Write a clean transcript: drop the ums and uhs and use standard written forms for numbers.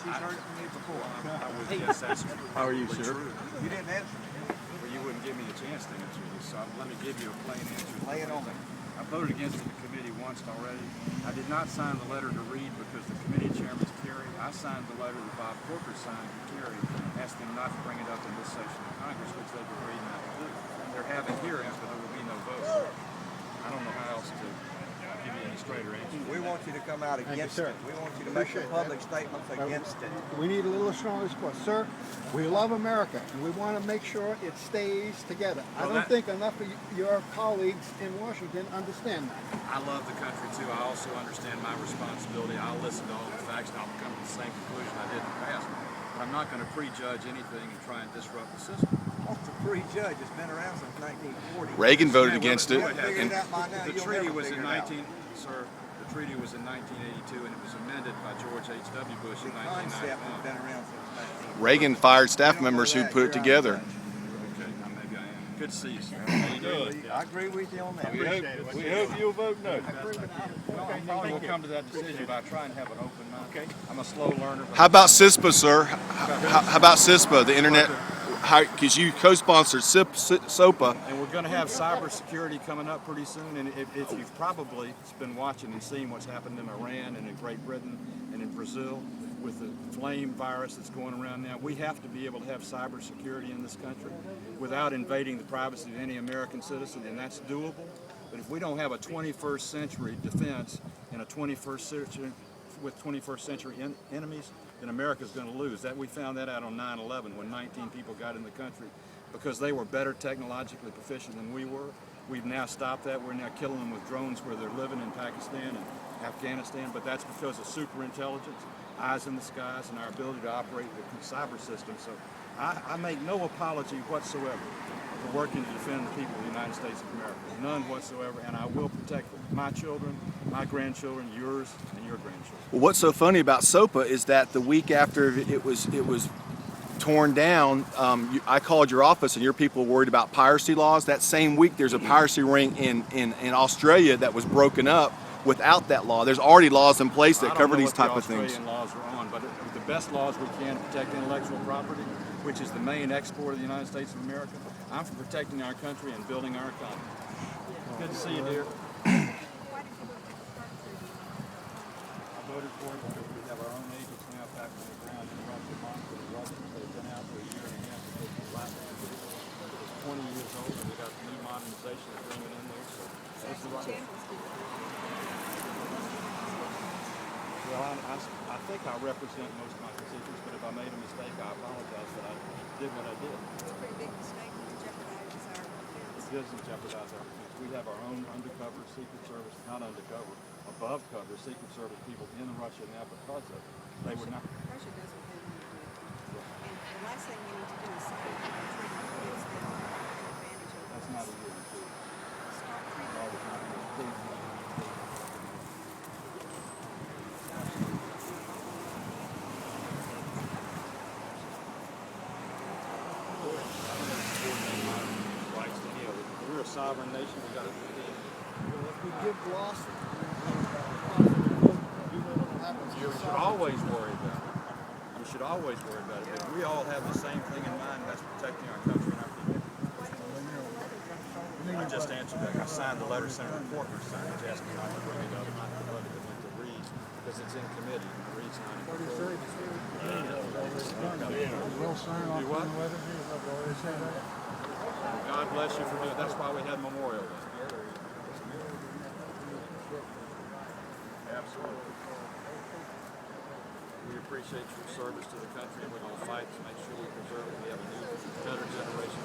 She's heard it from me before. I would guess that's How are you, sir? True. You didn't answer me. Well, you wouldn't give me a chance to answer this, so let me give you a plain answer. Lay it on me. I voted against the committee once already. I did not sign the letter to Reid because the committee chairman's Kerry. I signed the letter that Bob Corker signed to Kerry, asking them not to bring it up in this session of Congress, which they've agreed not to do. They're having hearings, but there will be no vote. I don't know how else to give you any straighter answer. We want you to come out against it. We want you to make your public statements against it. We need a little stronger support. Sir, we love America, and we want to make sure it stays together. I don't think enough of your colleagues in Washington understand that. I love the country, too. I also understand my responsibility. I'll listen to all the facts, and I'll come to the same conclusion I did in the past. But I'm not going to prejudge anything and try and disrupt the system. What's a prejudge? It's been around since 1940. Reagan voted against it. The treaty was in 1982, and it was amended by George H.W. Bush in 1991. Been around since 1940. Reagan fired staff members who put it together. Okay, maybe I am. Good to see you, sir. How you doing? I agree with you on that. We hope you'll vote no. We'll come to that decision by trying to have an open mind. Okay. I'm a slow learner. How about S.I.S.P.A, sir? How about S.I.S.P.A, the internet? Because you co-sponsored S.O.P.A. And we're going to have cybersecurity coming up pretty soon. And if you've probably been watching and seen what's happened in Iran and in Great Britain and in Brazil with the flame virus that's going around now, we have to be able to have cybersecurity in this country without invading the privacy of any American citizen, and that's doable. But if we don't have a 21st century defense and a 21st century with 21st century enemies, then America's going to lose. That we found that out on 9/11 when 19 people got in the country because they were better technologically proficient than we were. We've now stopped that. We're now killing them with drones where they're living in Pakistan and Afghanistan, but that's because of super intelligence, eyes in the skies, and our ability to operate the cyber system. So I make no apology whatsoever for working to defend the people of the United States of America. None whatsoever, and I will protect my children, my grandchildren, yours, and your grandchildren. Well, what's so funny about S.O.P.A is that the week after it was torn down, I called your office and your people were worried about piracy laws. That same week there's a piracy ring in Australia that was broken up without that law. There's already laws in place that cover these type of things. Australian laws are on, but the best laws we can to protect intellectual property, which is the main export of the United States of America. I'm for protecting our country and building our economy. Good to see you, dear. I voted for it because we have our own agents now back on the ground in Russia, Moscow, and Russia. They've been out for a year and a half to make the last one. It's 20 years old, and we got new modernization agreement in there. So that's the right. Well, I think I represent most of my constituents, but if I made a mistake, I apologize that I did what I did. It's a pretty big mistake that jeopardizes our defense. It doesn't jeopardize our defense. We have our own undercover Secret Service, not undercover, above cover Secret Service people in Russia now because of it. They were not. Russia does what they want to do. And the last thing we need to do is say that we're treating our kids that are advantage of That's not a guarantee. start treating All the time. Please. We're a sovereign nation. We got to. If we give lost, You should always worry about it. You should always worry about it. But we all have the same thing in mind. That's protecting our country and our people. I just answered that. I signed the letter Senator Corker signed, which asked me not to bring it up, not to vote it, but to read because it's in committee. Read's not in committee. Do what? God bless you for doing it. That's why we had Memorial Day. Absolutely. We appreciate your service to the country, and we're going to fight to make sure we preserve it. We have a new, better generation.